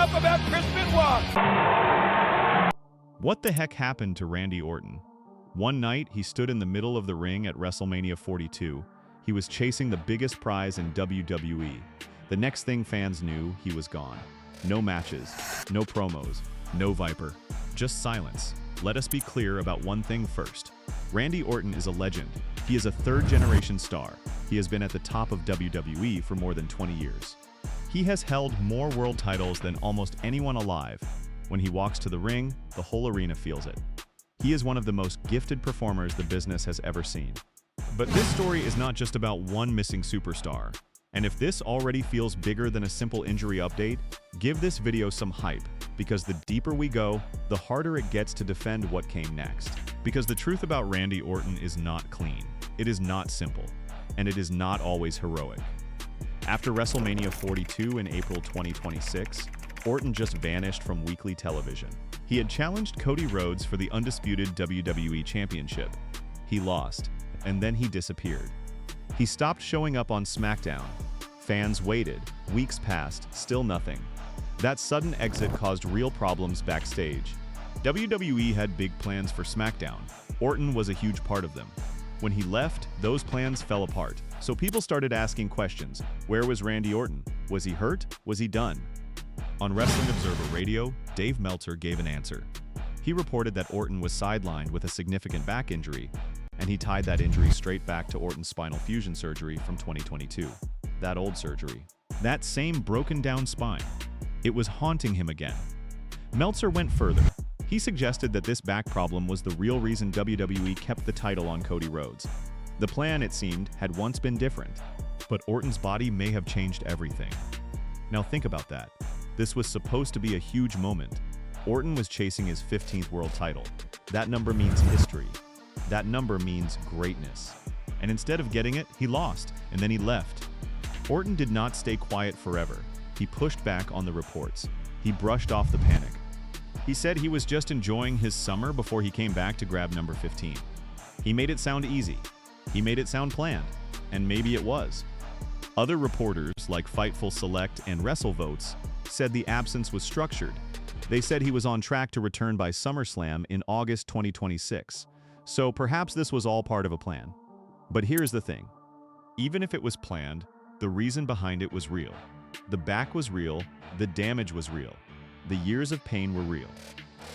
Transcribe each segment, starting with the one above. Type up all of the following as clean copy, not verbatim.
enough about Chris Benoit. What the heck happened to Randy Orton? One night, he stood in the middle of the ring at WrestleMania 42. He was chasing the biggest prize in WWE. The next thing fans knew, he was gone. No matches, no promos, no Viper, just silence. Let us be clear about one thing first. Randy Orton is a legend. He is a third-generation star. He has been at the top of WWE for more than 20 years. He has held more world titles than almost anyone alive. When he walks to the ring, the whole arena feels it. He is one of the most gifted performers the business has ever seen. But this story is not just about one missing superstar. And if this already feels bigger than a simple injury update, give this video some hype, because the deeper we go, the harder it gets to defend what came next. Because the truth about Randy Orton is not clean, it is not simple, and it is not always heroic. After WrestleMania 42 in April 2026, Orton just vanished from weekly television. He had challenged Cody Rhodes for the undisputed WWE Championship. He lost, and then he disappeared. He stopped showing up on SmackDown. Fans waited. Weeks passed, still nothing. That sudden exit caused real problems backstage. WWE had big plans for SmackDown. Orton was a huge part of them. When he left, those plans fell apart. So people started asking questions. Where was Randy Orton? Was he hurt? Was he done? On Wrestling Observer Radio, Dave Meltzer gave an answer. He reported that Orton was sidelined with a significant back injury, and he tied that injury straight back to Orton's spinal fusion surgery from 2022. That old surgery. That same broken-down spine. It was haunting him again. Meltzer went further. He suggested that this back problem was the real reason WWE kept the title on Cody Rhodes. The plan, it seemed, had once been different, but Orton's body may have changed everything. Now think about that. This was supposed to be a huge moment. Orton was chasing his 15th world title. That number means history. That number means greatness. And instead of getting it, he lost, and then he left. Orton did not stay quiet forever. He pushed back on the reports. He brushed off the panic. He said he was just enjoying his summer before he came back to grab number 15. He made it sound easy. He made it sound planned. And maybe it was. Other reporters, like Fightful Select and WrestleVotes, said the absence was structured. They said he was on track to return by SummerSlam in August 2026. So perhaps this was all part of a plan. But here's the thing. Even if it was planned, the reason behind it was real. The back was real, the damage was real, the years of pain were real.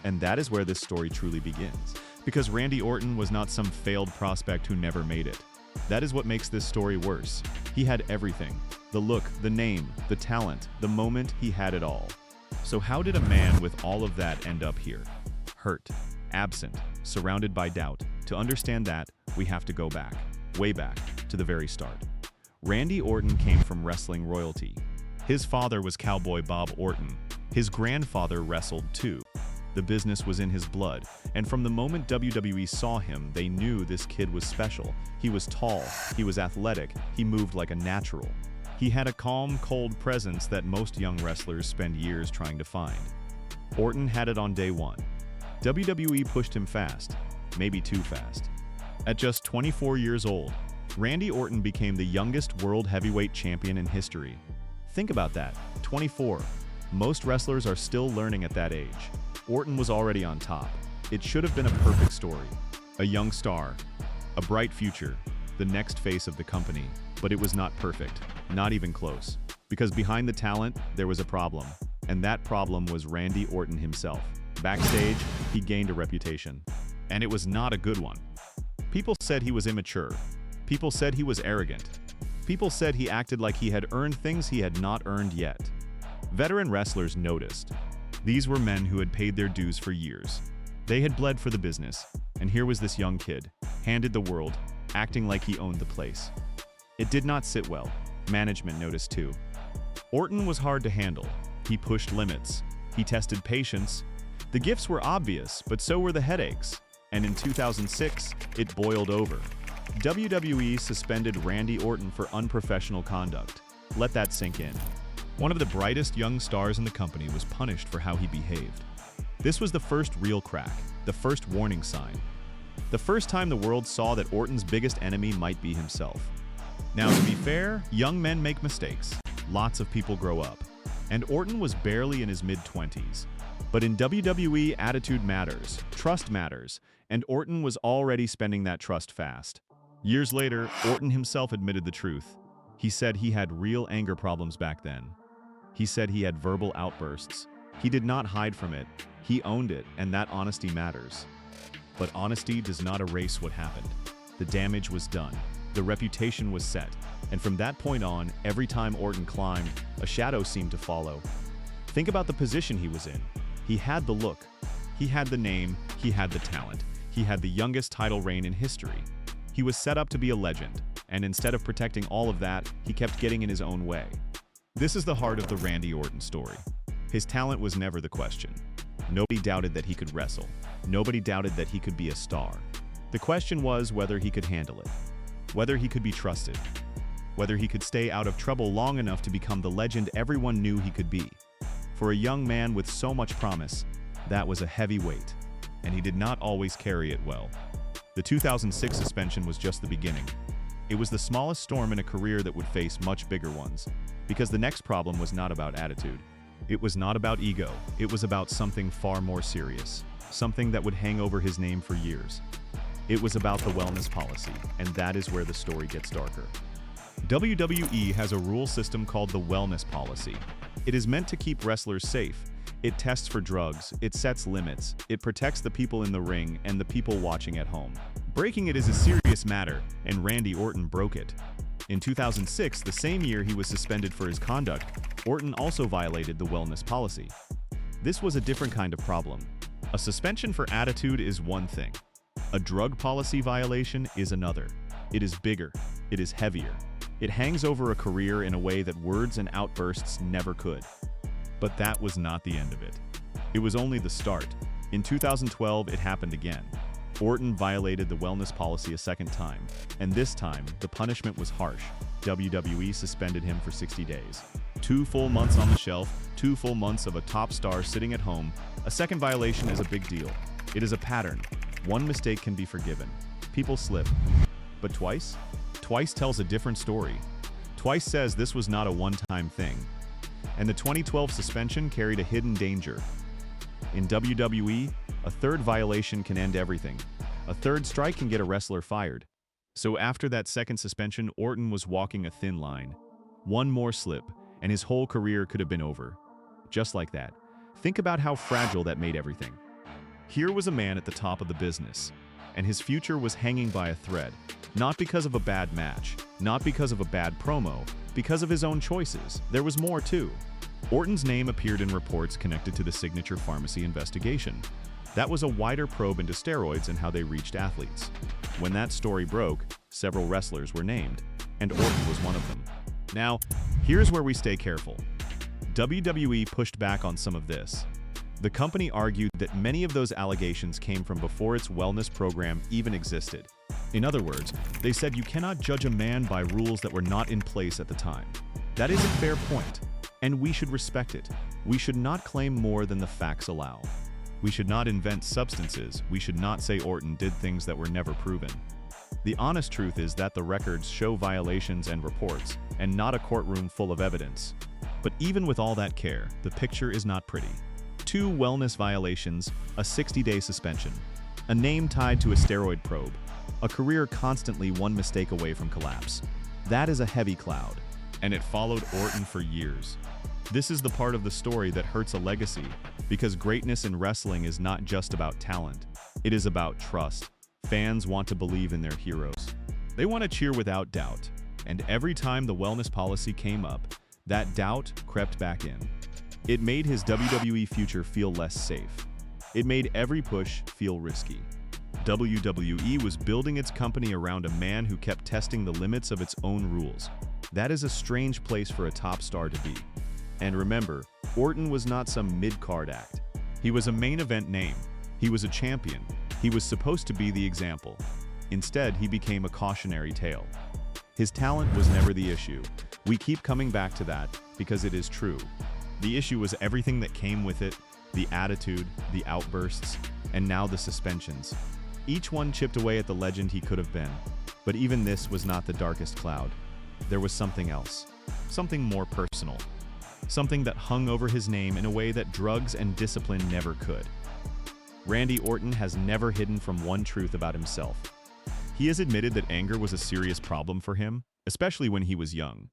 And that is where this story truly begins. Because Randy Orton was not some failed prospect who never made it. That is what makes this story worse. He had everything. The look, the name, the talent, the moment, he had it all. So how did a man with all of that end up here? Hurt, absent, surrounded by doubt. To understand that, we have to go back, way back, to the very start. Randy Orton came from wrestling royalty. His father was Cowboy Bob Orton. His grandfather wrestled too. The business was in his blood, and from the moment WWE saw him, they knew this kid was special. He was tall, he was athletic, he moved like a natural. He had a calm, cold presence that most young wrestlers spend years trying to find. Orton had it on day one. WWE pushed him fast, maybe too fast. At just 24 years old, Randy Orton became the youngest world heavyweight champion in history. Think about that, 24. Most wrestlers are still learning at that age. Orton was already on top. It should have been a perfect story. A young star, a bright future, the next face of the company. But it was not perfect, not even close. Because behind the talent, there was a problem. And that problem was Randy Orton himself. Backstage, he gained a reputation. And it was not a good one. People said he was immature. People said he was arrogant. People said he acted like he had earned things he had not earned yet. Veteran wrestlers noticed. These were men who had paid their dues for years. They had bled for the business, and here was this young kid, handed the world, acting like he owned the place. It did not sit well. Management noticed too. Orton was hard to handle. He pushed limits. He tested patience. The gifts were obvious, but so were the headaches. And in 2006, it boiled over. WWE suspended Randy Orton for unprofessional conduct. Let that sink in. One of the brightest young stars in the company was punished for how he behaved. This was the first real crack, the first warning sign. The first time the world saw that Orton's biggest enemy might be himself. Now, to be fair, young men make mistakes. Lots of people grow up. and Orton was barely in his mid-20s. But in WWE, attitude matters, trust matters, and Orton was already spending that trust fast. Years later, Orton himself admitted the truth. He said he had real anger problems back then. He said he had verbal outbursts. He did not hide from it. He owned it, and that honesty matters. But honesty does not erase what happened. The damage was done. The reputation was set. And from that point on, every time Orton climbed, a shadow seemed to follow. Think about the position he was in. He had the look. He had the name. He had the talent. He had the youngest title reign in history. He was set up to be a legend, and instead of protecting all of that, he kept getting in his own way. This is the heart of the Randy Orton story. His talent was never the question. Nobody doubted that he could wrestle. Nobody doubted that he could be a star. The question was whether he could handle it, whether he could be trusted, whether he could stay out of trouble long enough to become the legend everyone knew he could be. For a young man with so much promise, that was a heavy weight, and he did not always carry it well. The 2006 suspension was just the beginning. It was the smallest storm in a career that would face much bigger ones, because the next problem was not about attitude. It was not about ego. It was about something far more serious, something that would hang over his name for years. It was about the wellness policy, and that is where the story gets darker. WWE has a rule system called the wellness policy. It is meant to keep wrestlers safe. It tests for drugs, it sets limits, it protects the people in the ring and the people watching at home. Breaking it is a serious matter, and Randy Orton broke it. In 2006, the same year he was suspended for his conduct, Orton also violated the wellness policy. This was a different kind of problem. A suspension for attitude is one thing. A drug policy violation is another. It is bigger. It is heavier. It hangs over a career in a way that words and outbursts never could. But that was not the end of it. It was only the start. In 2012, it happened again. Orton violated the wellness policy a second time, and this time, the punishment was harsh. WWE suspended him for 60 days. 2 full months on the shelf, 2 full months of a top star sitting at home. A second violation is a big deal. It is a pattern. One mistake can be forgiven. People slip. But twice? Twice tells a different story. Twice says this was not a one-time thing. And the 2012 suspension carried a hidden danger. In WWE, a third violation can end everything. A third strike can get a wrestler fired. So after that second suspension, Orton was walking a thin line. One more slip, and his whole career could have been over. Just like that. Think about how fragile that made everything. Here was a man at the top of the business, and his future was hanging by a thread. Not because of a bad match, not because of a bad promo, because of his own choices. There was more too. Orton's name appeared in reports connected to the Signature Pharmacy investigation. That was a wider probe into steroids and how they reached athletes. When that story broke, several wrestlers were named, and Orton was one of them. Now, here's where we stay careful. WWE pushed back on some of this. The company argued that many of those allegations came from before its wellness program even existed. In other words, they said you cannot judge a man by rules that were not in place at the time. That is a fair point, and we should respect it. We should not claim more than the facts allow. We should not invent substances. We should not say Orton did things that were never proven. The honest truth is that the records show violations and reports, and not a courtroom full of evidence. But even with all that care, the picture is not pretty. 2 wellness violations, a 60-day suspension, a name tied to a steroid probe, a career constantly one mistake away from collapse. That is a heavy cloud, and it followed Orton for years. This is the part of the story that hurts a legacy, because greatness in wrestling is not just about talent. It is about trust. Fans want to believe in their heroes. They want to cheer without doubt, and every time the wellness policy came up, that doubt crept back in. It made his WWE future feel less safe. It made every push feel risky. WWE was building its company around a man who kept testing the limits of its own rules. That is a strange place for a top star to be. And remember, Orton was not some mid-card act. He was a main event name. He was a champion. He was supposed to be the example. Instead, he became a cautionary tale. His talent was never the issue. We keep coming back to that because it is true. The issue was everything that came with it, the attitude, the outbursts, and now the suspensions. Each one chipped away at the legend he could have been. But even this was not the darkest cloud. There was something else, something more personal. something that hung over his name in a way that drugs and discipline never could. Randy Orton has never hidden from one truth about himself. He has admitted that anger was a serious problem for him, especially when he was young.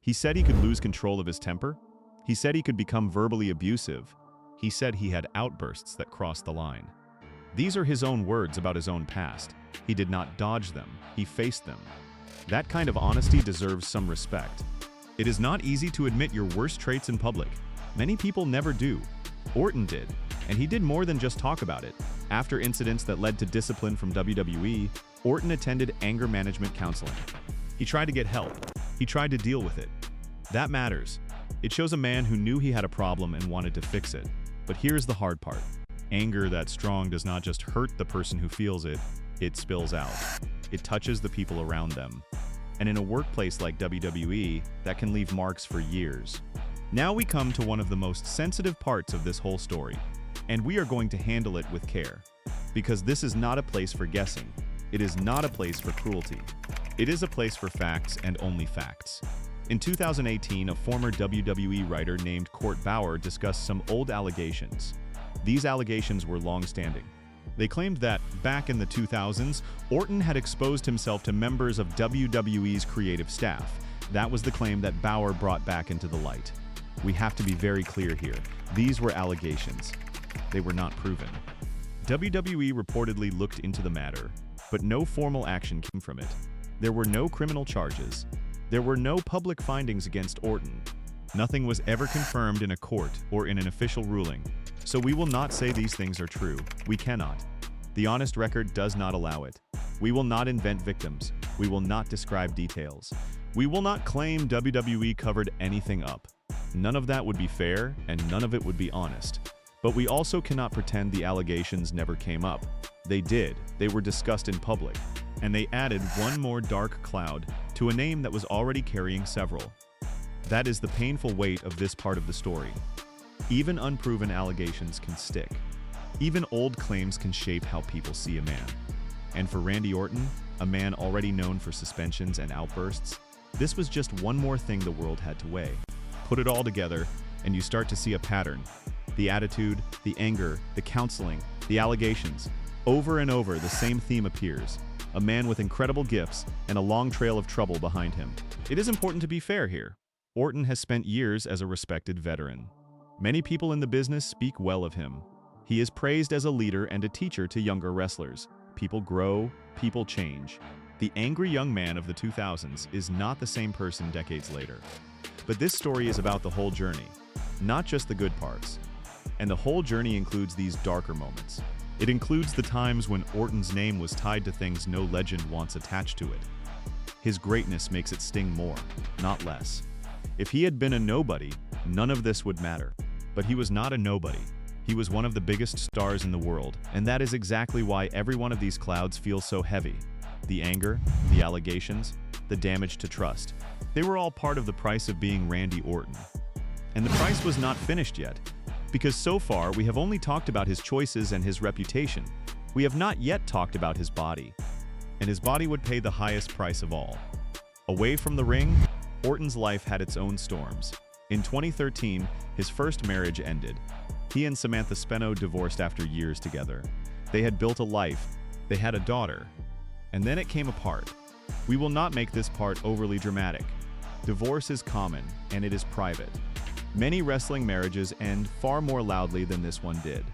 He said he could lose control of his temper. He said he could become verbally abusive. He said he had outbursts that crossed the line. These are his own words about his own past. He did not dodge them, he faced them. That kind of honesty deserves some respect. It is not easy to admit your worst traits in public. Many people never do. Orton did, and he did more than just talk about it. After incidents that led to discipline from WWE, Orton attended anger management counseling. He tried to get help. He tried to deal with it. That matters. It shows a man who knew he had a problem and wanted to fix it. But here's the hard part. Anger that strong does not just hurt the person who feels it, it spills out. It touches the people around them. And in a workplace like WWE, that can leave marks for years. Now we come to one of the most sensitive parts of this whole story, and we are going to handle it with care. Because this is not a place for guessing. It is not a place for cruelty. It is a place for facts and only facts. In 2018, a former WWE writer named Court Bauer discussed some old allegations. These allegations were long-standing. They claimed that, back in the 2000s, Orton had exposed himself to members of WWE's creative staff. That was the claim that Bauer brought back into the light. We have to be very clear here. These were allegations. They were not proven. WWE reportedly looked into the matter, but no formal action came from it. There were no criminal charges. There were no public findings against Orton. Nothing was ever confirmed in a court or in an official ruling. So we will not say these things are true. We cannot. The honest record does not allow it. We will not invent victims. We will not describe details. We will not claim WWE covered anything up. None of that would be fair, and none of it would be honest. But we also cannot pretend the allegations never came up. They did. They were discussed in public. And they added one more dark cloud to a name that was already carrying several. That is the painful weight of this part of the story. Even unproven allegations can stick. Even old claims can shape how people see a man. And for Randy Orton, a man already known for suspensions and outbursts, this was just one more thing the world had to weigh. Put it all together, and you start to see a pattern. The attitude, the anger, the counseling, the allegations. Over and over, the same theme appears. A man with incredible gifts and a long trail of trouble behind him. It is important to be fair here. Orton has spent years as a respected veteran. Many people in the business speak well of him. He is praised as a leader and a teacher to younger wrestlers. People grow, people change. The angry young man of the 2000s is not the same person decades later. But this story is about the whole journey, not just the good parts. And the whole journey includes these darker moments. It includes the times when Orton's name was tied to things no legend wants attached to it. His greatness makes it sting more, not less. If he had been a nobody, none of this would matter. But he was not a nobody. He was one of the biggest stars in the world, and that is exactly why every one of these clouds feels so heavy. The anger, the allegations, the damage to trust. They were all part of the price of being Randy Orton. And the price was not finished yet, because so far we have only talked about his choices and his reputation. We have not yet talked about his body. And his body would pay the highest price of all. Away from the ring, Orton's life had its own storms. In 2013, his first marriage ended. He and Samantha Speno divorced after years together. They had built a life. They had a daughter. And then it came apart. We will not make this part overly dramatic. Divorce is common, and it is private. Many wrestling marriages end far more loudly than this one did.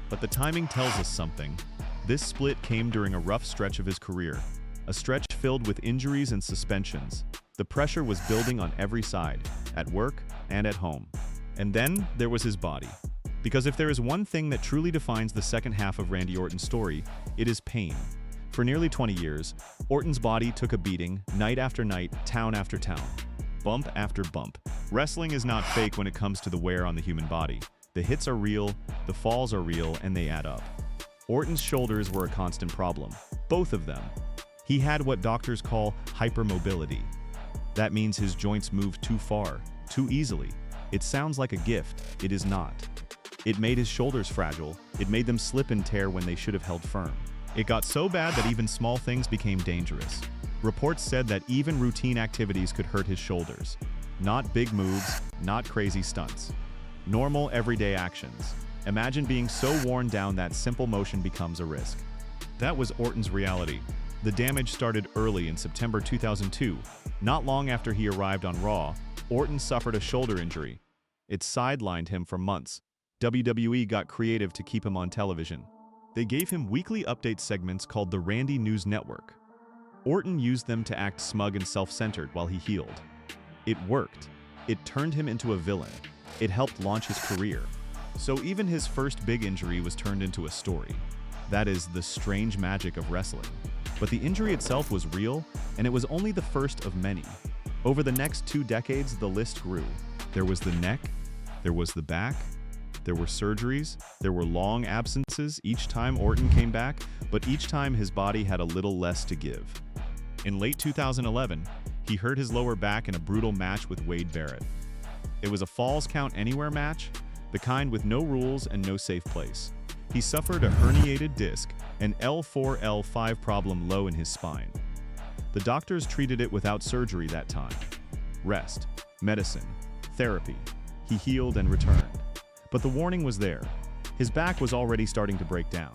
But the timing tells us something. This split came during a rough stretch of his career, a stretch filled with injuries and suspensions. The pressure was building on every side, at work and at home. And then there was his body. Because if there is one thing that truly defines the second half of Randy Orton's story, it is pain. For nearly 20 years, Orton's body took a beating, night after night, town after town. Bump after bump. Wrestling is not fake when it comes to the wear on the human body. The hits are real, the falls are real, and they add up. Orton's shoulders were a constant problem. Both of them. He had what doctors call hypermobility. That means his joints moved too far, too easily. It sounds like a gift. It is not. It made his shoulders fragile. It made them slip and tear when they should have held firm. It got so bad that even small things became dangerous. Reports said that even routine activities could hurt his shoulders. Not big moves, not crazy stunts. Normal, everyday actions. Imagine being so worn down that simple motion becomes a risk. That was Orton's reality. The damage started early in September 2002. Not long after he arrived on Raw, Orton suffered a shoulder injury. It sidelined him for months. WWE got creative to keep him on television. They gave him weekly update segments called the Randy News Network. Orton used them to act smug and self-centered while he healed. It worked. It turned him into a villain. It helped launch his career. So even his first big injury was turned into a story. That is the strange magic of wrestling. But the injury itself was real, and it was only the first of many. Over the next 2 decades, the list grew. There was the neck, there was the back, there were surgeries, there were long absences each time Orton came back, but each time his body had a little less to give. In late 2011, he hurt his lower back in a brutal match with Wade Barrett. It was a Falls Count Anywhere match, the kind with no rules and no safe place. He suffered a herniated disc, an L4-L5 problem low in his spine. The doctors treated it without surgery that time. Rest, medicine, therapy. He healed and returned. But the warning was there. His back was already starting to break down.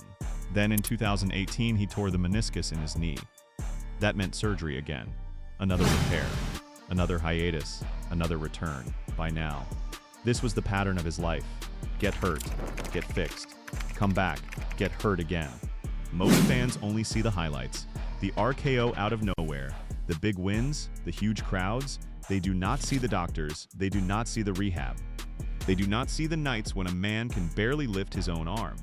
Then in 2018, he tore the meniscus in his knee. That meant surgery again. Another repair. Another hiatus. Another return. By now, this was the pattern of his life. Get hurt. Get fixed. Come back. Get hurt again. Most fans only see the highlights. The RKO out of nowhere. The big wins. The huge crowds. They do not see the doctors. They do not see the rehab. They do not see the nights when a man can barely lift his own arm.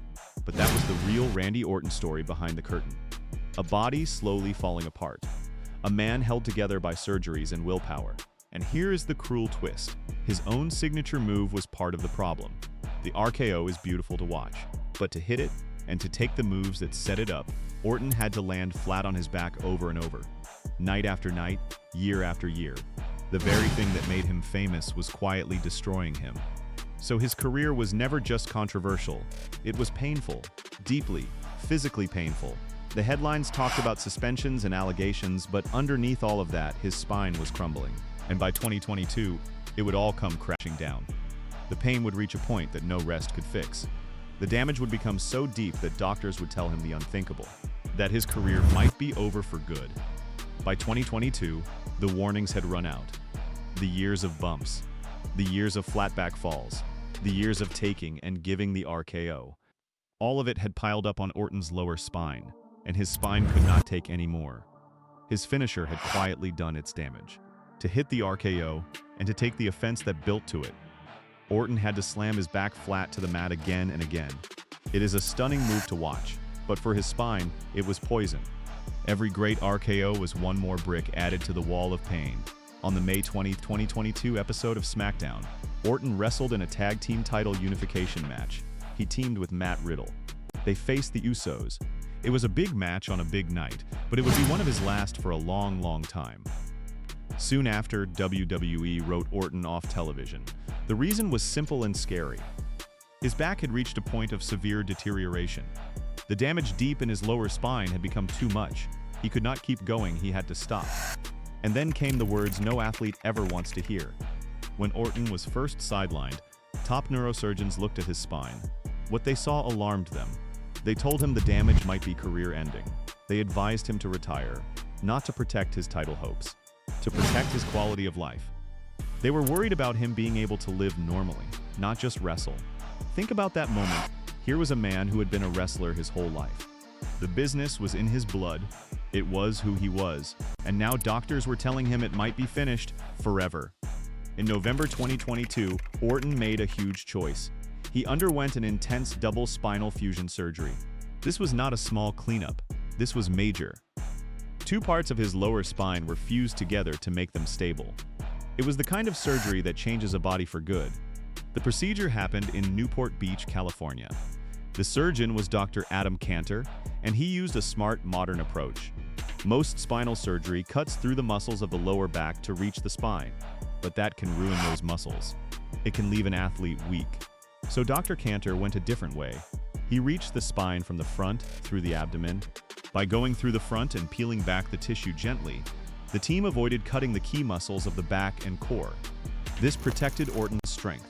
But that was the real Randy Orton story behind the curtain. A body slowly falling apart. A man held together by surgeries and willpower. And here is the cruel twist. His own signature move was part of the problem. The RKO is beautiful to watch. But to hit it, and to take the moves that set it up, Orton had to land flat on his back over and over. Night after night, year after year. The very thing that made him famous was quietly destroying him. So his career was never just controversial. It was painful, deeply, physically painful. The headlines talked about suspensions and allegations, but underneath all of that, his spine was crumbling. And by 2022, it would all come crashing down. The pain would reach a point that no rest could fix. The damage would become so deep that doctors would tell him the unthinkable, that his career might be over for good. By 2022, the warnings had run out. The years of bumps, the years of flatback falls, the years of taking and giving the RKO. All of it had piled up on Orton's lower spine, and his spine could not take any more. His finisher had quietly done its damage. To hit the RKO, and to take the offense that built to it, Orton had to slam his back flat to the mat again and again. It is a stunning move to watch, but for his spine, it was poison. Every great RKO was one more brick added to the wall of pain. On the May 20, 2022 episode of SmackDown, Orton wrestled in a tag team title unification match. He teamed with Matt Riddle. They faced the Usos. It was a big match on a big night, but it would be one of his last for a long, long time. Soon after, WWE wrote Orton off television. The reason was simple and scary. His back had reached a point of severe deterioration. The damage deep in his lower spine had become too much. He could not keep going, he had to stop. And then came the words no athlete ever wants to hear. When Orton was first sidelined, top neurosurgeons looked at his spine. What they saw alarmed them. They told him the damage might be career-ending. They advised him to retire, not to protect his title hopes, to protect his quality of life. They were worried about him being able to live normally, not just wrestle. Think about that moment. Here was a man who had been a wrestler his whole life. The business was in his blood. It was who he was. And now doctors were telling him it might be finished forever. In November 2022, Orton made a huge choice. He underwent an intense double spinal fusion surgery. This was not a small cleanup. This was major. 2 parts of his lower spine were fused together to make them stable. It was the kind of surgery that changes a body for good. The procedure happened in Newport Beach, California. The surgeon was Dr. Adam Cantor, and he used a smart, modern approach. Most spinal surgery cuts through the muscles of the lower back to reach the spine, but that can ruin those muscles. It can leave an athlete weak. So Dr. Cantor went a different way. He reached the spine from the front through the abdomen. By going through the front and peeling back the tissue gently, the team avoided cutting the key muscles of the back and core. This protected Orton's strength.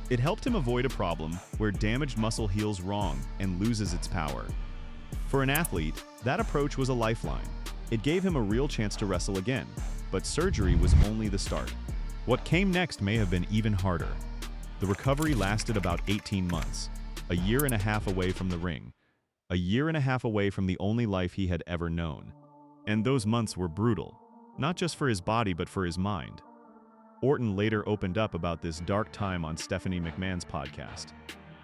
It helped him avoid a problem where damaged muscle heals wrong and loses its power. For an athlete, that approach was a lifeline. It gave him a real chance to wrestle again, but surgery was only the start. What came next may have been even harder. The recovery lasted about 18 months, a year and a half away from the ring, a year and a half away from the only life he had ever known. And those months were brutal, not just for his body but for his mind. Orton later opened up about this dark time on Stephanie McMahon's podcast.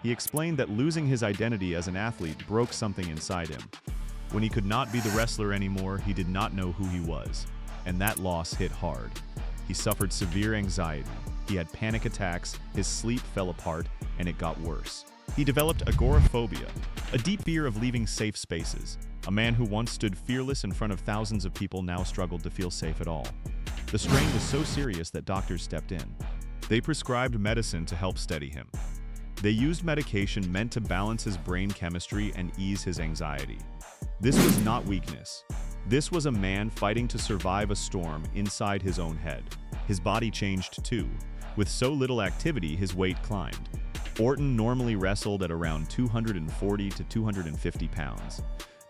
He explained that losing his identity as an athlete broke something inside him. When he could not be the wrestler anymore, he did not know who he was, and that loss hit hard. He suffered severe anxiety. He had panic attacks, his sleep fell apart, and it got worse. He developed agoraphobia, a deep fear of leaving safe spaces. A man who once stood fearless in front of thousands of people now struggled to feel safe at all. The strain was so serious that doctors stepped in. They prescribed medicine to help steady him. They used medication meant to balance his brain chemistry and ease his anxiety. This was not weakness. This was a man fighting to survive a storm inside his own head. His body changed too. With so little activity, his weight climbed. Orton normally wrestled at around 240 to 250 pounds.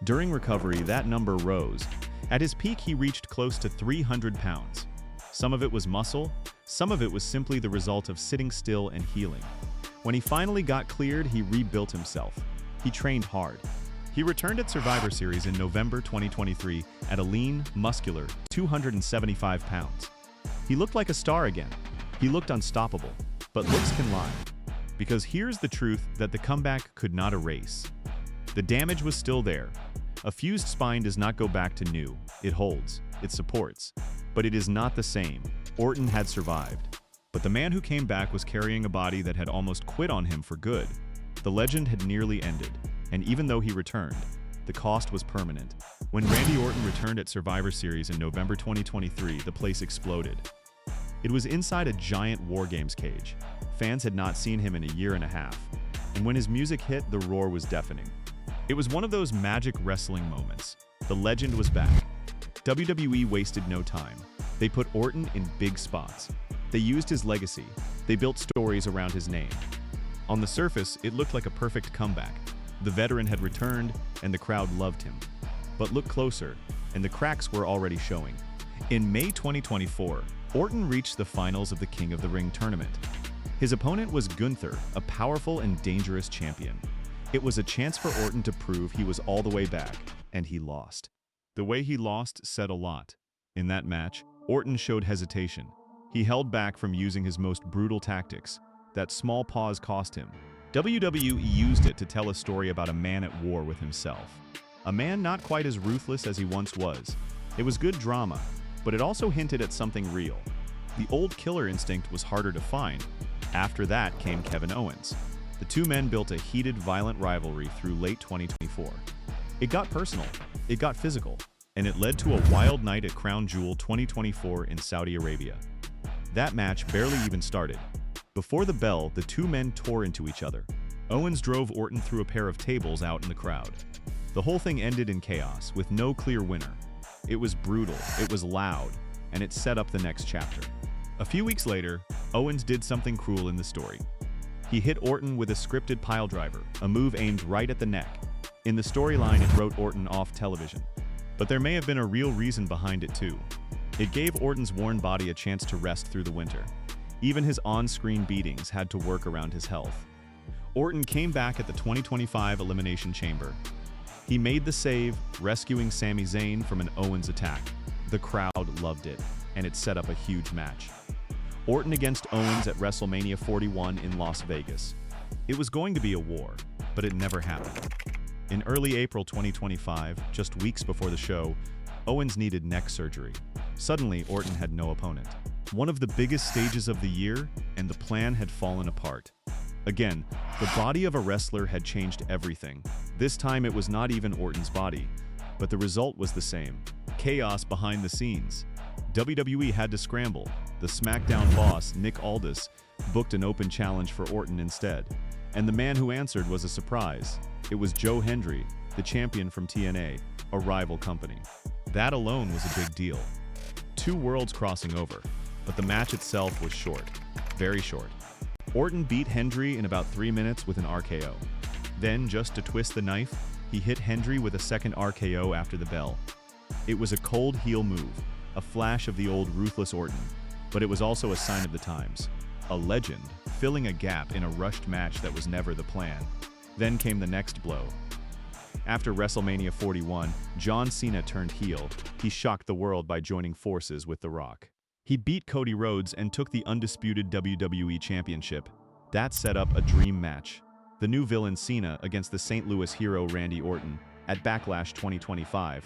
During recovery, that number rose. At his peak, he reached close to 300 pounds. Some of it was muscle, some of it was simply the result of sitting still and healing. When he finally got cleared, he rebuilt himself. He trained hard. He returned at Survivor Series in November 2023 at a lean, muscular 275 pounds. He looked like a star again. He looked unstoppable. But looks can lie. Because here's the truth that the comeback could not erase. The damage was still there. A fused spine does not go back to new. It holds. It supports. But it is not the same. Orton had survived. But the man who came back was carrying a body that had almost quit on him for good. The legend had nearly ended. And even though he returned, the cost was permanent. When Randy Orton returned at Survivor Series in November 2023, the place exploded. It was inside a giant War Games cage. Fans had not seen him in a year and a half. And when his music hit, the roar was deafening. It was one of those magic wrestling moments. The legend was back. WWE wasted no time. They put Orton in big spots. They used his legacy. They built stories around his name. On the surface, it looked like a perfect comeback. The veteran had returned, and the crowd loved him. But look closer, and the cracks were already showing. In May 2024, Orton reached the finals of the King of the Ring tournament. His opponent was Gunther, a powerful and dangerous champion. It was a chance for Orton to prove he was all the way back, and he lost. The way he lost said a lot. In that match, Orton showed hesitation. He held back from using his most brutal tactics. That small pause cost him. WWE used it to tell a story about a man at war with himself. A man not quite as ruthless as he once was. It was good drama, but it also hinted at something real. The old killer instinct was harder to find. After that came Kevin Owens. The two men built a heated, violent rivalry through late 2024. It got personal, it got physical, and it led to a wild night at Crown Jewel 2024 in Saudi Arabia. That match barely even started. Before the bell, the two men tore into each other. Owens drove Orton through a pair of tables out in the crowd. The whole thing ended in chaos, with no clear winner. It was brutal, it was loud, and it set up the next chapter. A few weeks later, Owens did something cruel in the story. He hit Orton with a scripted piledriver, a move aimed right at the neck. In the storyline, it wrote Orton off television. But there may have been a real reason behind it too. It gave Orton's worn body a chance to rest through the winter. Even his on-screen beatings had to work around his health. Orton came back at the 2025 Elimination Chamber. He made the save, rescuing Sami Zayn from an Owens attack. The crowd loved it, and it set up a huge match. Orton against Owens at WrestleMania 41 in Las Vegas. It was going to be a war, but it never happened. In early April 2025, just weeks before the show, Owens needed neck surgery. Suddenly, Orton had no opponent. One of the biggest stages of the year, and the plan had fallen apart. Again, the body of a wrestler had changed everything. This time it was not even Orton's body, but the result was the same. Chaos behind the scenes. WWE had to scramble. The SmackDown boss, Nick Aldis, booked an open challenge for Orton instead. And the man who answered was a surprise. It was Joe Hendry, the champion from TNA, a rival company. That alone was a big deal. Two worlds crossing over, but the match itself was short. very short. Orton beat Hendry in about 3 minutes with an RKO. Then, just to twist the knife, he hit Hendry with a second RKO after the bell. It was a cold heel move, a flash of the old ruthless Orton, but it was also a sign of the times. A legend, filling a gap in a rushed match that was never the plan. Then came the next blow. After WrestleMania 41, John Cena turned heel. He shocked the world by joining forces with The Rock. He beat Cody Rhodes and took the undisputed WWE Championship. That set up a dream match. The new villain Cena against the St. Louis hero Randy Orton at Backlash 2025.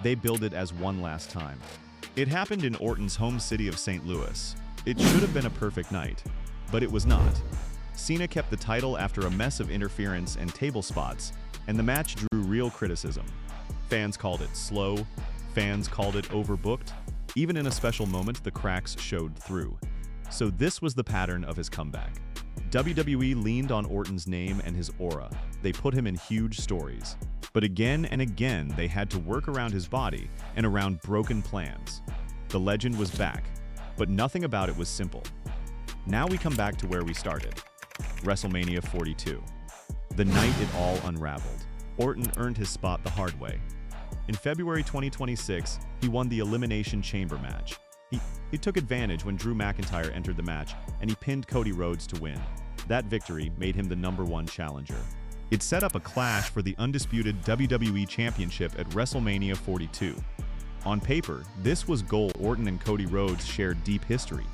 They billed it as one last time. It happened in Orton's home city of St. Louis. It should have been a perfect night, but it was not. Cena kept the title after a mess of interference and table spots, and the match drew real criticism. Fans called it slow, fans called it overbooked. Even in a special moment, the cracks showed through. So this was the pattern of his comeback. WWE leaned on Orton's name and his aura. They put him in huge stories. But again and again, they had to work around his body and around broken plans. The legend was back, but nothing about it was simple. Now we come back to where we started. WrestleMania 42. The night it all unraveled. Orton earned his spot the hard way. In February 2026, he won the Elimination Chamber match. He took advantage when Drew McIntyre entered the match, and he pinned Cody Rhodes to win. That victory made him the #1 challenger. It set up a clash for the undisputed WWE Championship at WrestleMania 42. On paper, this was goal. Orton and Cody Rhodes shared deep history.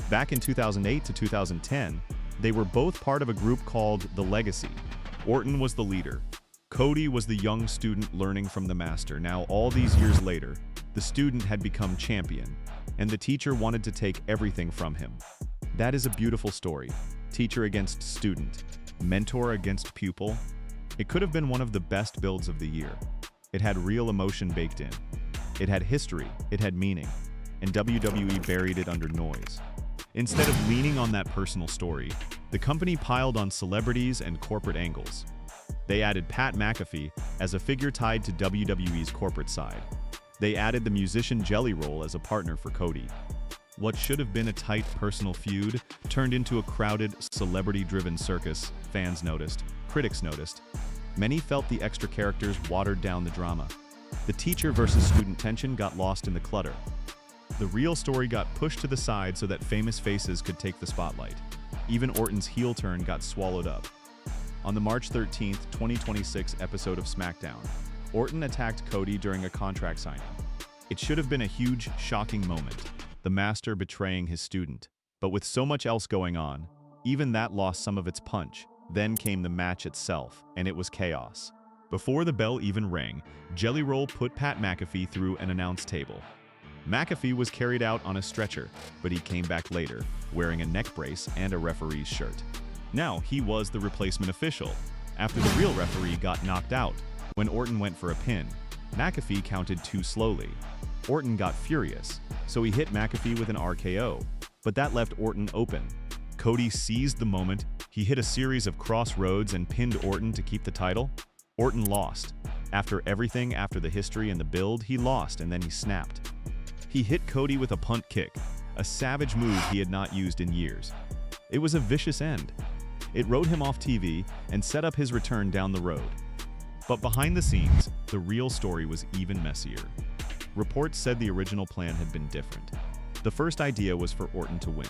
Back in 2008 to 2010, they were both part of a group called The Legacy. Orton was the leader. Cody was the young student learning from the master. Now, all these years later, the student had become champion, and the teacher wanted to take everything from him. That is a beautiful story. Teacher against student, mentor against pupil. It could have been one of the best builds of the year. It had real emotion baked in. It had history, it had meaning, and WWE buried it under noise. Instead of leaning on that personal story, the company piled on celebrities and corporate angles. They added Pat McAfee as a figure tied to WWE's corporate side. They added the musician Jelly Roll as a partner for Cody. What should have been a tight personal feud turned into a crowded, celebrity-driven circus. Fans noticed, critics noticed. Many felt the extra characters watered down the drama. The teacher versus student tension got lost in the clutter. The real story got pushed to the side so that famous faces could take the spotlight. Even Orton's heel turn got swallowed up. On the March 13, 2026 episode of SmackDown, Orton attacked Cody during a contract signing. It should have been a huge, shocking moment, the master betraying his student. But with so much else going on, even that lost some of its punch. Then came the match itself, and it was chaos. Before the bell even rang, Jelly Roll put Pat McAfee through an announce table. McAfee was carried out on a stretcher, but he came back later, wearing a neck brace and a referee's shirt. Now he was the replacement official. After the real referee got knocked out, when Orton went for a pin, McAfee counted too slowly. Orton got furious, so he hit McAfee with an RKO, but that left Orton open. Cody seized the moment. He hit a series of crossroads and pinned Orton to keep the title. Orton lost. After everything, after the history and the build, he lost and then he snapped. He hit Cody with a punt kick, a savage move he had not used in years. It was a vicious end. It wrote him off TV and set up his return down the road. But behind the scenes, the real story was even messier. Reports said the original plan had been different. The first idea was for Orton to win.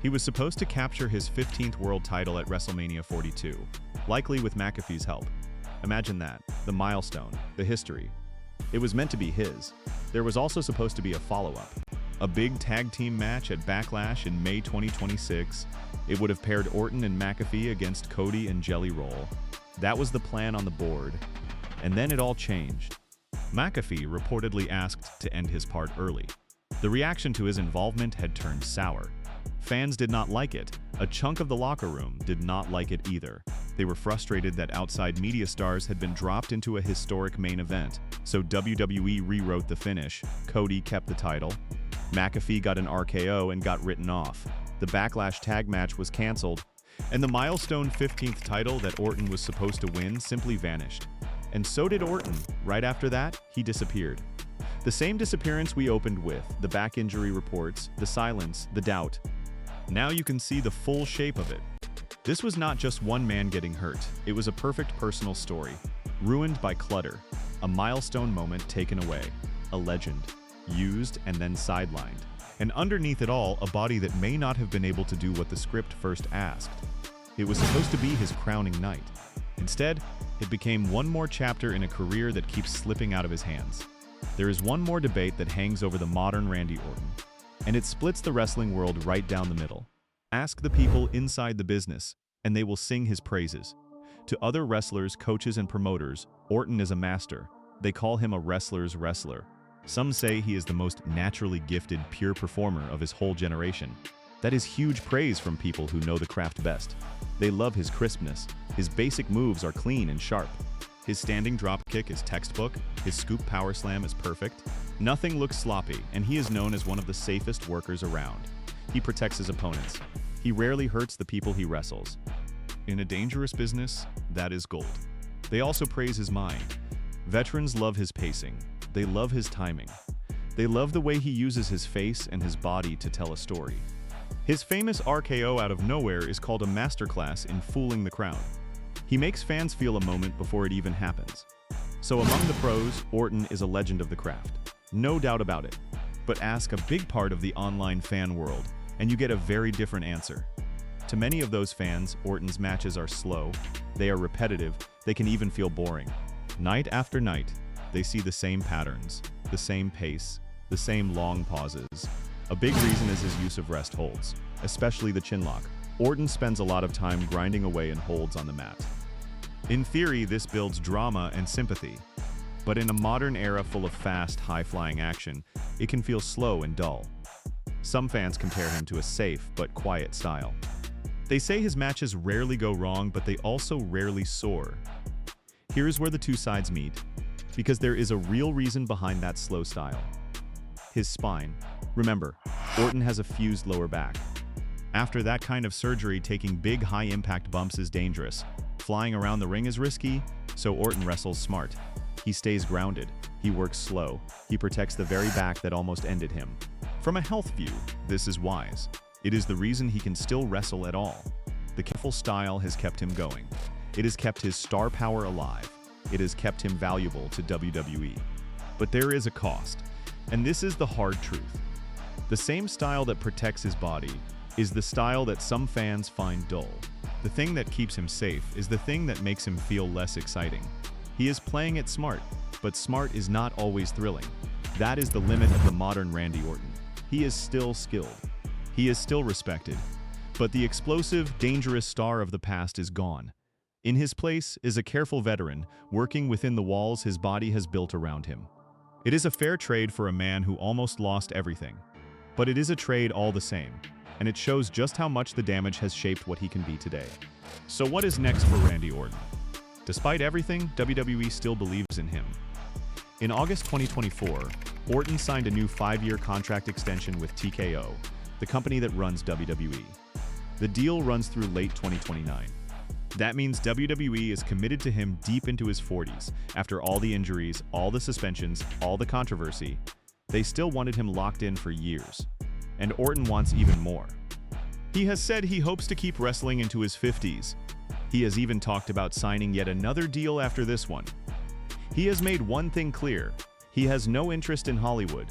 He was supposed to capture his 15th world title at WrestleMania 42, likely with McAfee's help. Imagine that, the milestone, the history. It was meant to be his. There was also supposed to be a follow-up. A big tag team match at Backlash in May 2026. It would have paired Orton and McAfee against Cody and Jelly Roll. That was the plan on the board. And then it all changed. McAfee reportedly asked to end his part early. The reaction to his involvement had turned sour. Fans did not like it. A chunk of the locker room did not like it either. They were frustrated that outside media stars had been dropped into a historic main event, so WWE rewrote the finish. Cody kept the title. McAfee got an RKO and got written off. The Backlash tag match was canceled, and the milestone 15th title that Orton was supposed to win simply vanished. And so did Orton. Right after that, he disappeared. The same disappearance we opened with, the back injury reports, the silence, the doubt. Now you can see the full shape of it. This was not just one man getting hurt, it was a perfect personal story, ruined by clutter, a milestone moment taken away, a legend, used and then sidelined, and underneath it all, a body that may not have been able to do what the script first asked. It was supposed to be his crowning night. Instead, it became one more chapter in a career that keeps slipping out of his hands. There is one more debate that hangs over the modern Randy Orton, and it splits the wrestling world right down the middle. Ask the people inside the business, and they will sing his praises. To other wrestlers, coaches, and promoters, Orton is a master. They call him a wrestler's wrestler. Some say he is the most naturally gifted, pure performer of his whole generation. That is huge praise from people who know the craft best. They love his crispness. His basic moves are clean and sharp. His standing dropkick is textbook. His scoop power slam is perfect. Nothing looks sloppy, and he is known as one of the safest workers around. He protects his opponents. He rarely hurts the people he wrestles. In a dangerous business, that is gold. They also praise his mind. Veterans love his pacing. They love his timing. They love the way he uses his face and his body to tell a story. His famous RKO out of nowhere is called a masterclass in fooling the crowd. He makes fans feel a moment before it even happens. So among the pros, Orton is a legend of the craft. No doubt about it. But ask a big part of the online fan world, and you get a very different answer. To many of those fans, Orton's matches are slow, they are repetitive, they can even feel boring. Night after night, they see the same patterns, the same pace, the same long pauses. A big reason is his use of rest holds, especially the chinlock. Orton spends a lot of time grinding away in holds on the mat. In theory, this builds drama and sympathy. But in a modern era full of fast, high-flying action, it can feel slow and dull. Some fans compare him to a safe but quiet style. They say his matches rarely go wrong, but they also rarely soar. Here's where the two sides meet, because there is a real reason behind that slow style. His spine. Remember, Orton has a fused lower back. After that kind of surgery, taking big high-impact bumps is dangerous. Flying around the ring is risky, so Orton wrestles smart. He stays grounded, he works slow, he protects the very back that almost ended him. From a health view, this is wise. It is the reason he can still wrestle at all. The careful style has kept him going. It has kept his star power alive. It has kept him valuable to WWE. But there is a cost, and this is the hard truth. The same style that protects his body is the style that some fans find dull. The thing that keeps him safe is the thing that makes him feel less exciting. He is playing it smart, but smart is not always thrilling. That is the limit of the modern Randy Orton. He is still skilled. He is still respected. But the explosive, dangerous star of the past is gone. In his place is a careful veteran, working within the walls his body has built around him. It is a fair trade for a man who almost lost everything. But it is a trade all the same, and it shows just how much the damage has shaped what he can be today. So what is next for Randy Orton? Despite everything, WWE still believes in him. In August 2024, Orton signed a new 5-year contract extension with TKO, the company that runs WWE. The deal runs through late 2029. That means WWE is committed to him deep into his 40s. After all the injuries, all the suspensions, all the controversy, they still wanted him locked in for years. And Orton wants even more. He has said he hopes to keep wrestling into his 50s. He has even talked about signing yet another deal after this one. He has made one thing clear. He has no interest in Hollywood.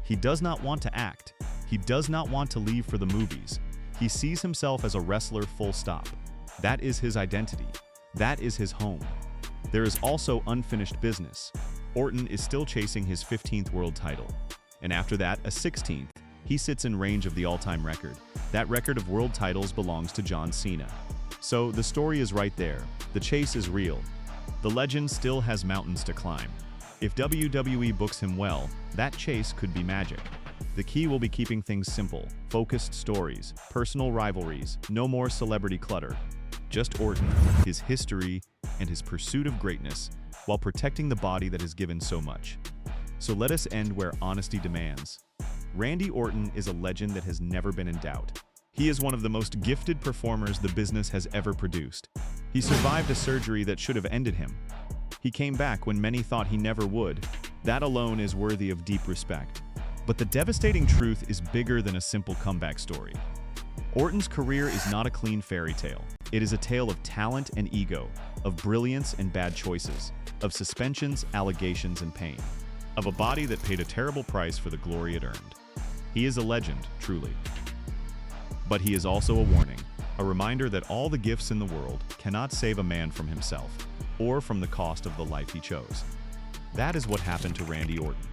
He does not want to act. He does not want to leave for the movies. He sees himself as a wrestler, full stop. That is his identity. That is his home. There is also unfinished business. Orton is still chasing his 15th world title. And after that, a 16th. He sits in range of the all-time record. That record of world titles belongs to John Cena. So the story is right there. The chase is real. The legend still has mountains to climb. If WWE books him well, that chase could be magic. The key will be keeping things simple, focused stories, personal rivalries, no more celebrity clutter. Just Orton, his history, and his pursuit of greatness, while protecting the body that has given so much. So let us end where honesty demands. Randy Orton is a legend that has never been in doubt. He is one of the most gifted performers the business has ever produced. He survived a surgery that should have ended him. He came back when many thought he never would. That alone is worthy of deep respect. But the devastating truth is bigger than a simple comeback story. Orton's career is not a clean fairy tale. It is a tale of talent and ego, of brilliance and bad choices, of suspensions, allegations, and pain, of a body that paid a terrible price for the glory it earned. He is a legend, truly. But he is also a warning, a reminder that all the gifts in the world cannot save a man from himself, or from the cost of the life he chose. That is what happened to Randy Orton.